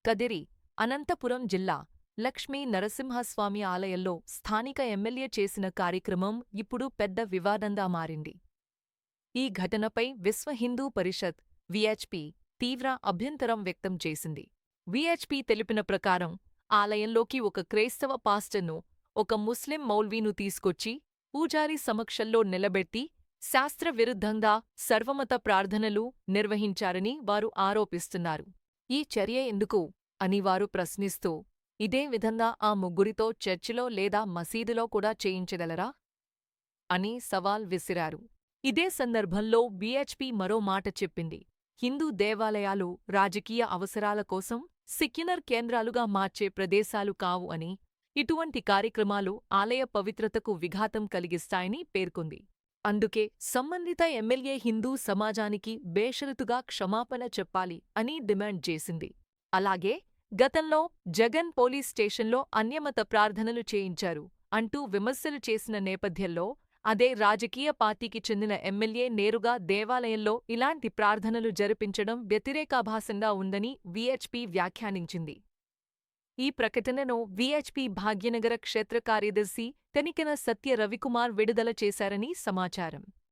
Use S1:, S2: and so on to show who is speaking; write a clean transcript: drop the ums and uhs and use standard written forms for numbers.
S1: కదిరి, అనంతపురం జిల్లా లక్ష్మీ నరసింహస్వామి ఆలయంలో స్థానిక ఎమ్మెల్యే చేసిన కార్యక్రమం ఇప్పుడు పెద్ద వివాదంగా మారింది. ఈ ఘటనపై విశ్వ హిందూ పరిషత్ విహెచ్పి తీవ్ర అభ్యంతరం వ్యక్తం చేసింది. విహెచ్పి తెలిపిన ప్రకారం ఆలయంలోకి ఒక క్రైస్తవ పాస్టర్ను, ఒక ముస్లిం మౌల్వీను తీసుకొచ్చి పూజారి సమక్షంలో నిలబెట్టి శాస్త్రవిరుద్ధంగా సర్వమత ప్రార్థనలు నిర్వహించారని వారు ఆరోపిస్తున్నారు. ఈ చర్య ఎందుకు అని వారు ప్రశ్నిస్తూ, ఇదే విధంగా ఆ ముగ్గురితో చర్చిలో లేదా మసీదులో కూడా చేయించగలరా అని సవాల్ విసిరారు. ఇదే సందర్భంలో విహెచ్పి మరో మాట చెప్పింది. హిందూ దేవాలయాలు రాజకీయ అవసరాల కోసం సెక్యులర్ కేంద్రాలుగా మార్చే ప్రదేశాలు కావు అని, ఇటువంటి కార్యక్రమాలు ఆలయ పవిత్రతకు విఘాతం కలిగిస్తాయని పేర్కొంది. అందుకే సంబంధిత ఎమ్మెల్యే హిందూ సమాజానికి బేషరతుగా క్షమాపణ చెప్పాలి అని డిమాండ్ చేసింది. అలాగే గతంలో జగన్ పోలీస్ స్టేషన్లో అన్యమత ప్రార్థనలు చేయించారు అంటూ విమర్శలు చేసిన నేపథ్యంలో అదే రాజకీయ పార్టీకి చెందిన ఎమ్మెల్యే నేరుగా దేవాలయంలో ఇలాంటి ప్రార్థనలు జరిపించడం వ్యతిరేకాభాసంగా ఉందని విహెచ్పి వ్యాఖ్యానించింది. ఈ ప్రకటనను విహెచ్పి భాగ్యనగర క్షేత్ర కార్యదర్శి తెనికెన సత్య రవికుమార్ విడుదల చేశారని సమాచారం.